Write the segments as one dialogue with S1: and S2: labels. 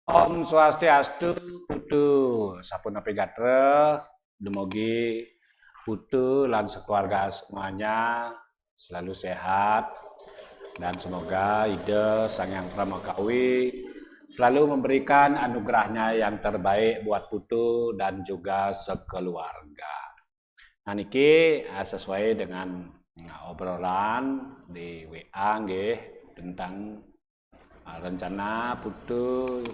S1: Om Swastiastu, Putu, Sapunappi Gatra, Demogi, Putu, dan sekeluarga semuanya selalu sehat dan semoga Ide Sang Yang Pramakawi selalu memberikan anugerahnya yang terbaik buat Putu dan juga sekeluarga. Nah niki sesuai dengan obrolan di WA nggih tentang rencana Putu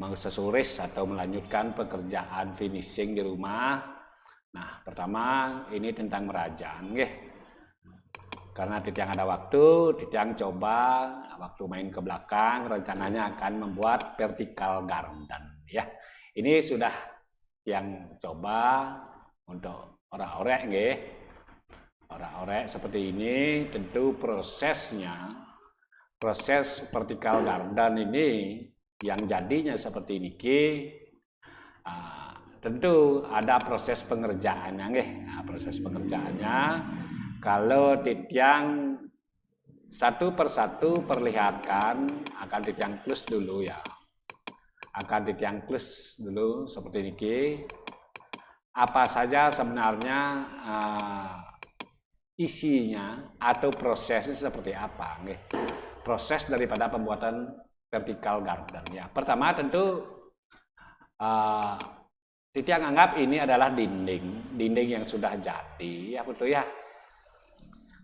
S1: mau sesuris atau melanjutkan pekerjaan finishing di rumah. Nah, pertama ini tentang merajang nggih. Karena Titiang ada waktu, Titiang coba waktu main ke belakang rencananya akan membuat vertical garden ya. Ini sudah yang coba untuk orek-orek nggih. Orek-orek seperti ini tentu proses vertical garden ini yang jadinya seperti ini tentu ada proses pengerjaannya nggih. Nah, proses pengerjaannya kalau Titiang satu persatu perlihatkan akan Titiang plus dulu ya. Akan Titiang plus dulu seperti ini. Apa saja sebenarnya isinya atau prosesnya seperti apa nggih. Proses daripada pembuatan vertical garden ya. Pertama tentu Titiang anggap ini adalah dinding yang sudah jadi ya betul ya.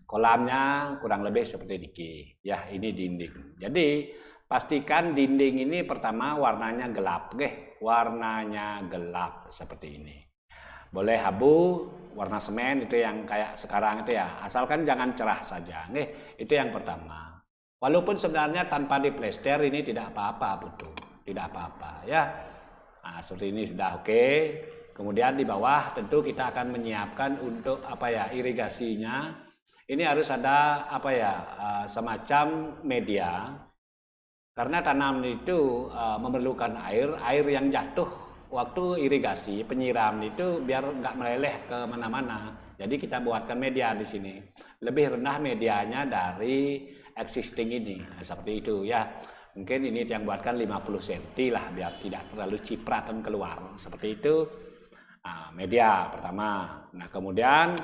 S1: Kolamnya kurang lebih seperti ini ya, ini dinding. Jadi pastikan dinding ini pertama warnanya gelap warnanya gelap seperti ini. Boleh abu, warna semen itu yang kayak sekarang itu ya, asalkan jangan cerah saja itu yang pertama. Walaupun sebenarnya tanpa diplester ini tidak apa-apa betul, tidak apa-apa ya. Nah, seperti ini sudah oke. Kemudian di bawah tentu kita akan menyiapkan untuk irigasinya. Ini harus ada semacam media. Karena tanaman itu memerlukan air yang jatuh waktu irigasi, penyiram itu biar nggak meleleh ke mana-mana. Jadi kita buatkan media di sini. Lebih rendah medianya dari existing ini. Nah, seperti itu ya. Mungkin ini yang buatkan 50 cm lah biar tidak terlalu cipratan keluar. Seperti itu. Nah, media pertama. Nah, kemudian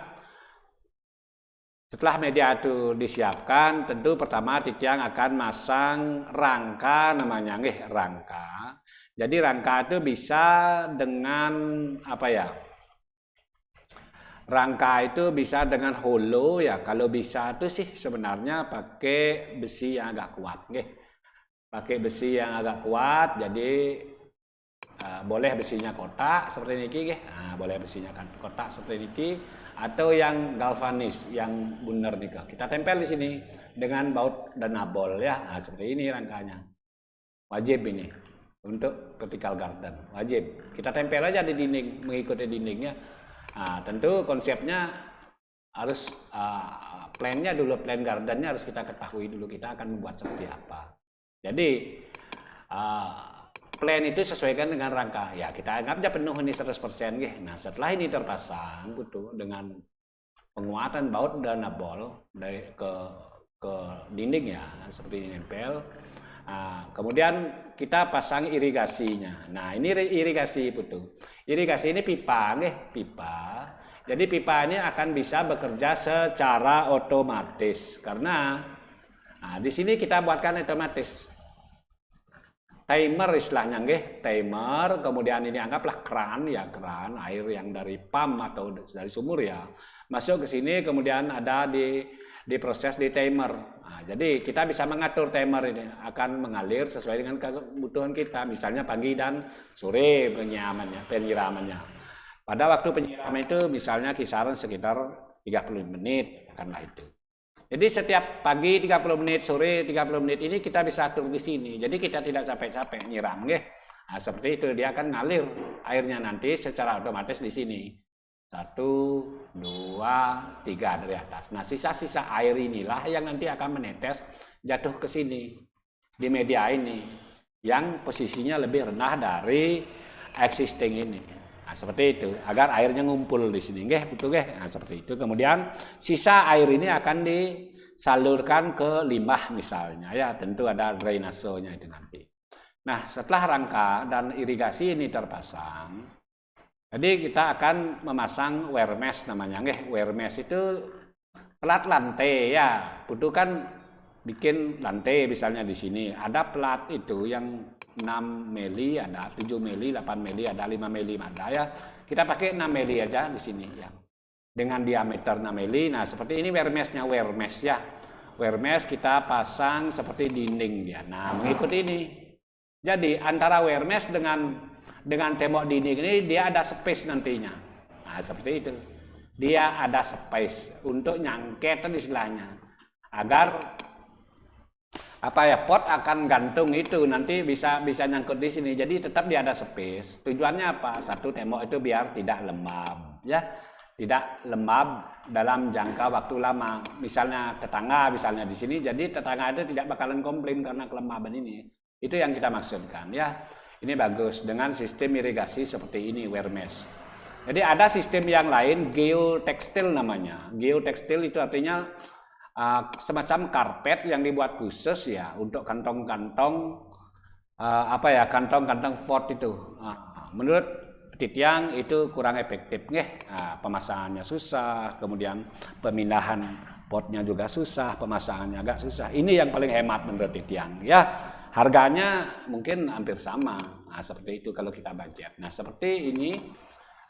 S1: setelah media itu disiapkan, tentu pertama Titiang akan masang rangka namanya rangka. Jadi rangka itu bisa dengan rangka itu bisa dengan holo ya. Kalau bisa itu sih sebenarnya pakai besi yang agak kuat pakai besi yang agak kuat, jadi boleh besinya kotak seperti ini boleh besinya kotak seperti ini atau yang galvanis yang benar nih kita tempel di sini dengan baut dan nabol ya. Nah, seperti ini rangkanya. Wajib ini untuk vertical garden, wajib. Kita tempel aja di dinding mengikuti dindingnya. Nah, tentu konsepnya harus plan-nya dulu, plan gardennya harus kita ketahui dulu kita akan membuat seperti apa. Jadi plan itu sesuaikan dengan rangka. Ya, kita anggap aja penuh ini 100% Nah, setelah ini terpasang dengan penguatan baut dan nabol dari ke dinding ya, seperti ini nempel. Kemudian kita pasang irigasinya. Nah, ini irigasi Putu. Irigasi ini pipa pipa. Jadi pipa ini akan bisa bekerja secara otomatis karena di sini kita buatkan otomatis. Timer istilahnya timer, kemudian ini anggaplah keran keran air yang dari pump atau dari sumur ya. Masuk ke sini kemudian ada di proses di timer. Nah, jadi kita bisa mengatur timer ini akan mengalir sesuai dengan kebutuhan kita, misalnya pagi dan sore penyiramannya. Pada waktu penyiraman itu misalnya kisaran sekitar 30 menit karena itu. Jadi setiap pagi 30 menit, sore 30 menit ini kita bisa atur di sini. Jadi kita tidak capek-capek nyiram Nah, seperti itu dia akan ngalir airnya nanti secara otomatis di sini. 1, 2, 3 dari atas. Nah, sisa-sisa air inilah yang nanti akan menetes jatuh ke sini di media ini yang posisinya lebih rendah dari existing ini. Nah, seperti itu agar airnya ngumpul di sini betul Nah, seperti itu. Kemudian sisa air ini akan disalurkan ke limbah misalnya ya, tentu ada drainasenya itu nanti. Nah, setelah rangka dan irigasi ini terpasang, jadi kita akan memasang wear mesh namanya. Wear mesh itu pelat lantai ya, butuhkan bikin lantai misalnya di sini. Ada pelat itu yang 6 mili, ada 7 mili, 8 mili, ada 5 mili, ada ya. Kita pakai 6 mili aja di sini ya. Dengan diameter 6 mili. Nah, seperti ini wear mesh-nya, wear mesh ya. Wear mesh kita pasang seperti dinding dia. Nah, mengikuti ini. Jadi antara wear mesh dengan tembok dinding ini dia ada space nantinya. Nah, seperti itu. Dia ada space untuk nyangket di sebelahnya. Agar apa ya, pot akan gantung itu nanti bisa nyangkut di sini. Jadi tetap dia ada space. Tujuannya apa? Satu, tembok itu biar tidak lembab ya. Tidak lembab dalam jangka waktu lama. Misalnya tetangga misalnya di sini, jadi tetangga itu tidak bakalan komplain karena kelembaban ini. Itu yang kita maksudkan ya. Ini bagus dengan sistem irigasi seperti ini, wear mesh. Jadi ada sistem yang lain, geotekstil namanya. Geotekstil itu artinya semacam karpet yang dibuat khusus ya untuk kantong-kantong kantong-kantong pot itu. Menurut Titiang itu kurang efektif pemasangannya susah, kemudian pemindahan potnya juga susah, pemasangannya agak susah. Ini yang paling hemat menurut Titiang ya. Harganya mungkin hampir sama. Nah, seperti itu kalau kita budget. Nah, seperti ini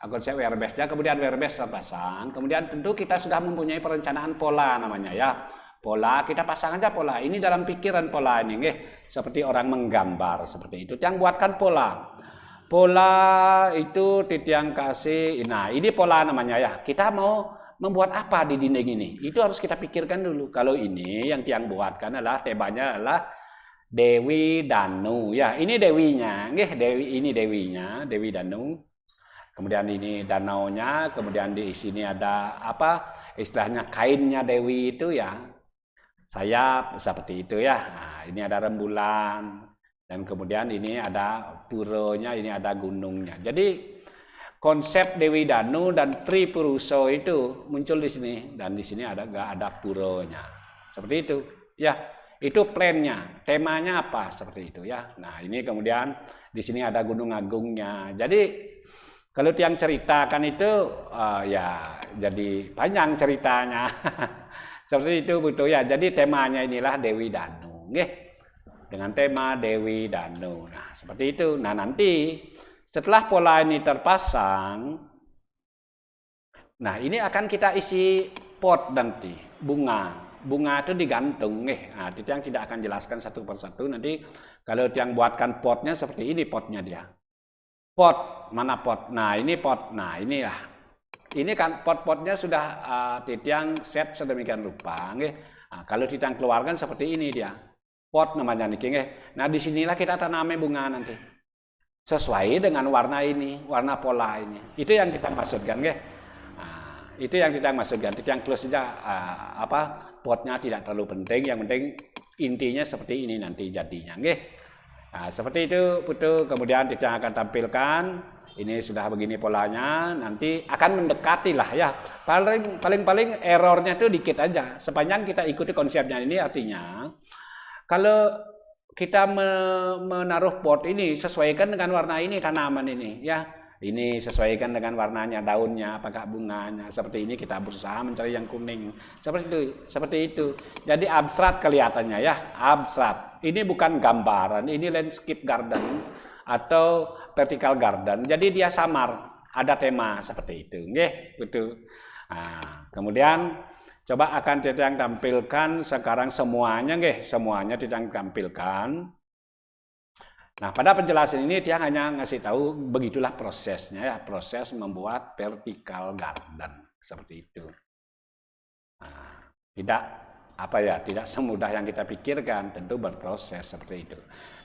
S1: konsep wear mesh-nya, kemudian wear mesh terpasang, kemudian tentu kita sudah mempunyai perencanaan pola namanya ya. Pola, kita pasang aja pola. Ini dalam pikiran pola ini, seperti orang menggambar seperti itu. Yang buatkan pola. Pola itu Titiang kasih. Nah, ini pola namanya ya. Kita mau membuat apa di dinding ini? Itu harus kita pikirkan dulu. Kalau ini yang Tiang buatkan adalah temanya adalah Dewi Danu ya. Ini dewinya, ini dewinya, Dewi Danu. Kemudian ini danaunya, kemudian di sini ada apa? Istilahnya kainnya Dewi itu ya. Sayap seperti itu ya. Nah, ini ada rembulan dan kemudian ini ada puronya, ini ada gunungnya. Jadi konsep Dewi Danu dan Tri Puruso itu muncul di sini dan di sini ada puronya. Seperti itu ya. Itu plannya, temanya apa seperti itu ya. Nah, ini kemudian di sini ada Gunung Agungnya. Jadi kalau Tiang ceritakan itu ya jadi panjang ceritanya. Seperti itu betul ya. Jadi temanya inilah Dewi Danu, dengan tema Dewi Danu. Nah, seperti itu. Nah, nanti setelah pola ini terpasang, nah ini akan kita isi pot nanti, bunga. Bunga itu digantung, Nah, Tiang tidak akan jelaskan satu persatu. Nanti kalau Tiang buatkan potnya seperti ini potnya dia. Pot, mana pot? Nah, ini pot. Nah, inilah. Ini kan pot-potnya sudah Tiang set sedemikian rupa, Nah, kalau Tiang keluarkan seperti ini dia. Pot namanya nih, Nah, disinilah kita tanamnya bunga nanti. Sesuai dengan warna ini, warna pola ini. Itu yang kita maksudkan, Itu yang kita maksudkan. Yang close saja potnya tidak terlalu penting. Yang penting intinya seperti ini nanti jadinya, Nah, seperti itu betul. Kemudian kita akan tampilkan ini sudah begini polanya. Nanti akan mendekati lah ya. Paling errornya itu dikit aja. Sepanjang kita ikuti konsepnya ini artinya kalau kita menaruh pot ini sesuaikan dengan warna ini tanaman ini ya. Ini sesuaikan dengan warnanya, daunnya, apakah bunganya. Seperti ini kita berusaha mencari yang kuning. Seperti itu. Jadi abstrak kelihatannya ya, abstrak. Ini bukan gambaran, ini landscape garden atau vertical garden. Jadi dia samar, ada tema seperti itu, betul. Nah, kemudian coba akan Tiang tampilkan sekarang semuanya, semuanya Tiang tampilkan. Nah, pada penjelasan ini dia hanya ngasih tahu begitulah prosesnya ya, proses membuat vertical garden seperti itu. Nah, tidak semudah yang kita pikirkan, tentu berproses seperti itu.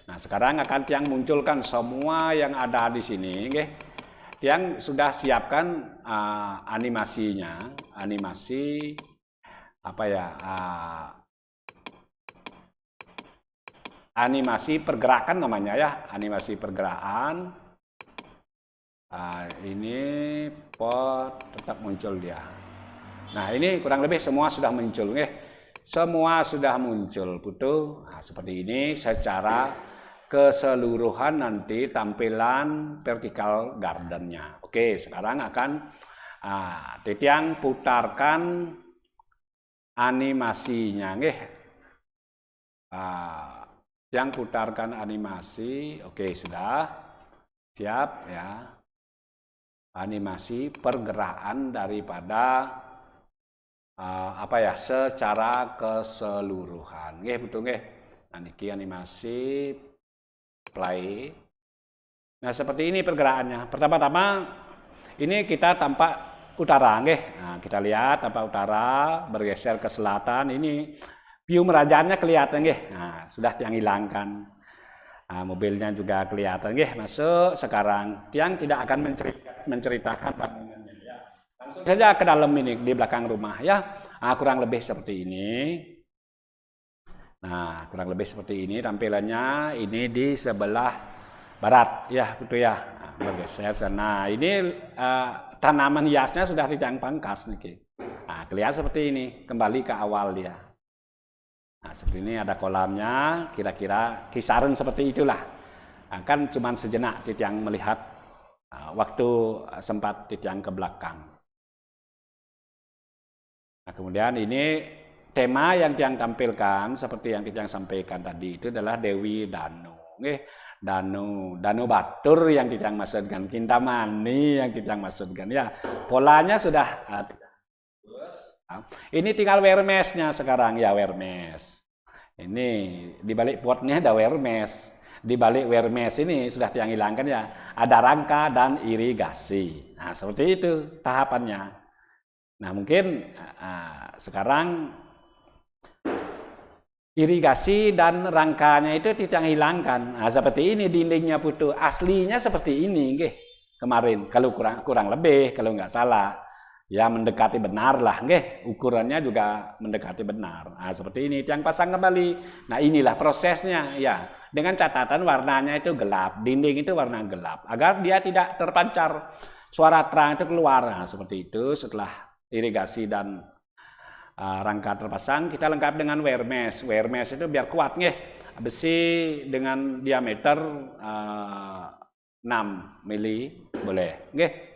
S1: Nah, sekarang akan Tiang munculkan semua yang ada di sini, Tiang sudah siapkan animasinya, animasi animasi pergerakan namanya ya, animasi pergerakan. Ini pot tetap muncul dia. Nah, ini kurang lebih semua sudah muncul, Semua sudah muncul, betul. Nah, seperti ini secara keseluruhan nanti tampilan vertical gardennya. Oke, sekarang akan Titiang putarkan animasinya, nggih. Yang putarkan animasi, oke sudah siap ya. Animasi pergerakan daripada apa ya, secara keseluruhan, nggih betul nggih. Nah niki animasi play. Nah seperti ini pergerakannya. Pertama-tama ini kita tampak utara, nggih. Nah kita lihat tampak utara bergeser ke selatan. Ini view merajanya kelihatan, nggih. Nah sudah yang hilangkan. Nah, mobilnya juga kelihatan, nggih. Masuk sekarang. Tiang tidak akan menceritakan bangunannya ya. Langsung saja ke dalam ini di belakang rumah ya. Nah, kurang lebih seperti ini. Nah, kurang lebih seperti ini tampilannya. Ini di sebelah barat ya, betul ya. Nah, bergeser sana. Ini tanaman hiasnya sudah Titiang pangkas nih. Nah, kelihatan seperti ini. Kembali ke awal dia. Nah, seperti ini ada kolamnya, kira-kira kisaran seperti itulah. Nah, kan cuma sejenak Titiang melihat waktu sempat Titiang ke belakang. Nah, kemudian ini tema yang Titiang tampilkan seperti yang Titiang sampaikan tadi itu adalah Dewi Danu. Danu Batur yang Titiang maksudkan, Kintamani yang Titiang maksudkan ya. Polanya sudah ini tinggal wermesnya sekarang ya, wermes. Ini di balik potnya ada wermes. Di balik wermes ini sudah Titiang hilangkan ya, ada rangka dan irigasi. Nah, seperti itu tahapannya. Nah, mungkin sekarang irigasi dan rangkanya itu Titiang hilangkan. Nah, seperti ini dindingnya putu. Aslinya seperti ini, nggih. Kemarin kalau kurang lebih kalau nggak salah. Ya mendekati benar lah, nggih. Ukurannya juga mendekati benar. Nah, seperti ini Titiang pasang kembali. Nah, inilah prosesnya ya. Dengan catatan warnanya itu gelap, dinding itu warna gelap agar dia tidak terpancar suara terang itu keluar. Nah, seperti itu. Setelah irigasi dan rangka terpasang, kita lengkap dengan wermes. Wermes itu biar kuat, nggih. Besi dengan diameter 6 mili boleh, nggih.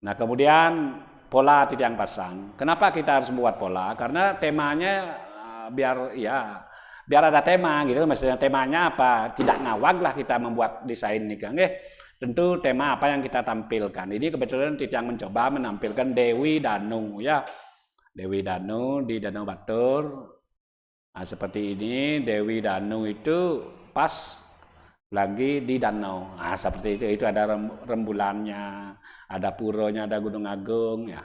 S1: Nah, kemudian pola Titiang pasang. Kenapa kita harus membuat pola? Karena temanya biar ada tema gitu. Maksudnya temanya apa? Tidak ngawag lah kita membuat desain nih, nggih. Tentu tema apa yang kita tampilkan. Ini kebetulan Titiang mencoba menampilkan Dewi Danu ya. Dewi Danu di Danau Batur. Nah, seperti ini Dewi Danu itu pas lagi di danau. Nah, seperti itu. Itu ada rembulannya, ada puronya, ada Gunung Agung ya.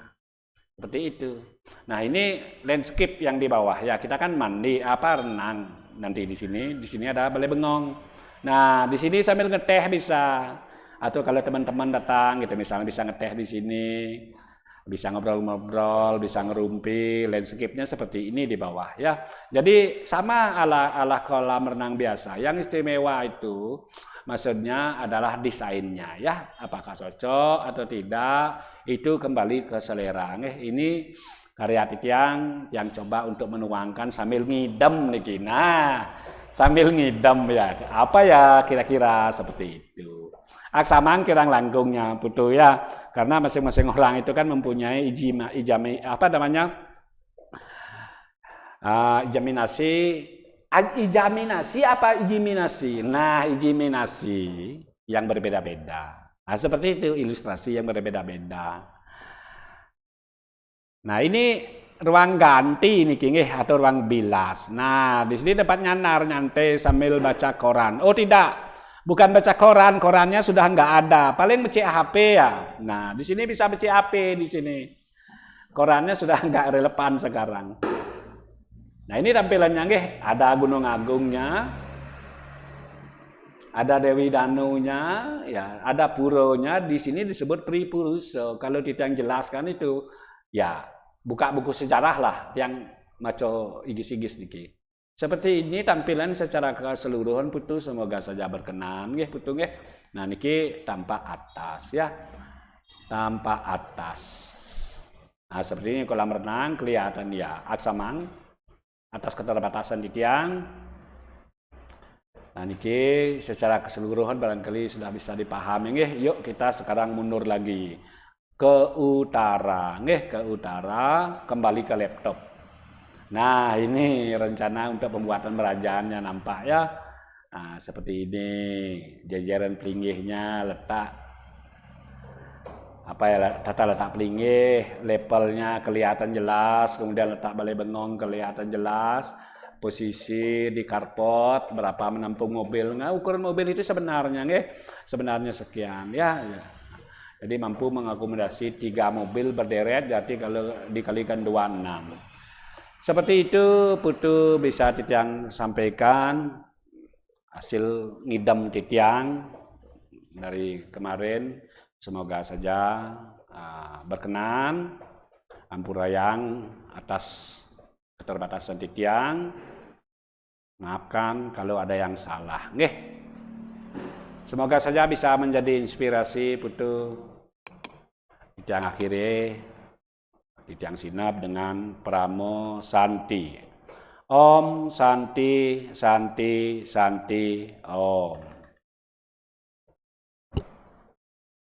S1: Seperti itu. Nah, ini landscape yang di bawah ya. Kita kan mandi renang nanti di sini ada balai bengong. Nah, di sini sambil ngeteh bisa. Atau kalau teman-teman datang gitu misalnya bisa ngeteh di sini. Bisa ngobrol-ngobrol, bisa ngerumpi, landscape-nya seperti ini di bawah ya. Jadi sama ala kolam renang biasa. Yang istimewa itu maksudnya adalah desainnya ya. Apakah cocok atau tidak itu kembali ke selera. Ini karya Titiang yang coba untuk menuangkan sambil ngidam nih. Nah, sambil ngidam ya. Apa ya kira-kira seperti itu. Aksamang kirang langgungnya putu ya, karena masing-masing orang itu kan mempunyai ijaminasi apa ijiminasi. Nah, ijiminasi yang berbeda-beda. Nah, seperti itu ilustrasi yang berbeda-beda. Nah, ini ruang ganti ini nggih atau ruang bilas. Nah, di sini dapat nyantai sambil baca koran. Oh, tidak. Bukan baca koran, korannya sudah nggak ada. Paling baca HP ya. Nah, di sini bisa baca HP di sini. Korannya sudah nggak relevan sekarang. Nah, ini tampilannya nggih. Ada Gunung Agungnya, ada Dewi Danunya, ya, ada puronya. Di sini disebut Pripuruso. Kalau Titiang jelaskan itu, ya buka buku sejarah lah yang maco igis-igis dikit. Seperti ini tampilan secara keseluruhan putu, semoga saja berkenan nggih putu nggih. Nah niki tampak atas ya. Tampak atas. Nah seperti ini kolam renang kelihatan ya aksamang atas keterbatasan Titiang. Nah, niki secara keseluruhan barangkali sudah bisa dipahami nggih. Yuk kita sekarang mundur lagi ke utara, nggih, ke utara, kembali ke laptop. Nah, ini rencana untuk pembuatan perajaannya nampak ya. Nah, seperti ini. Jajaran pelinggihnya letak apa ya, tata letak pelinggih, levelnya kelihatan jelas, kemudian letak balai bengong kelihatan jelas, posisi di karpot berapa menampung mobil. Nah, ukuran mobil itu sebenarnya sebenarnya sekian ya. Jadi mampu mengakomodasi 3 mobil berderet, jadi kalau dikalikan 26. Seperti itu Putu bisa Titiang sampaikan hasil ngidam Titiang dari kemarin. Semoga saja berkenan, ampurayang atas keterbatasan Titiang. Maafkan kalau ada yang salah. Nggih. Semoga saja bisa menjadi inspirasi Putu Titiang akhiri Titiang Sinap dengan Pramo Santi. Om Santi Santi Santi Om.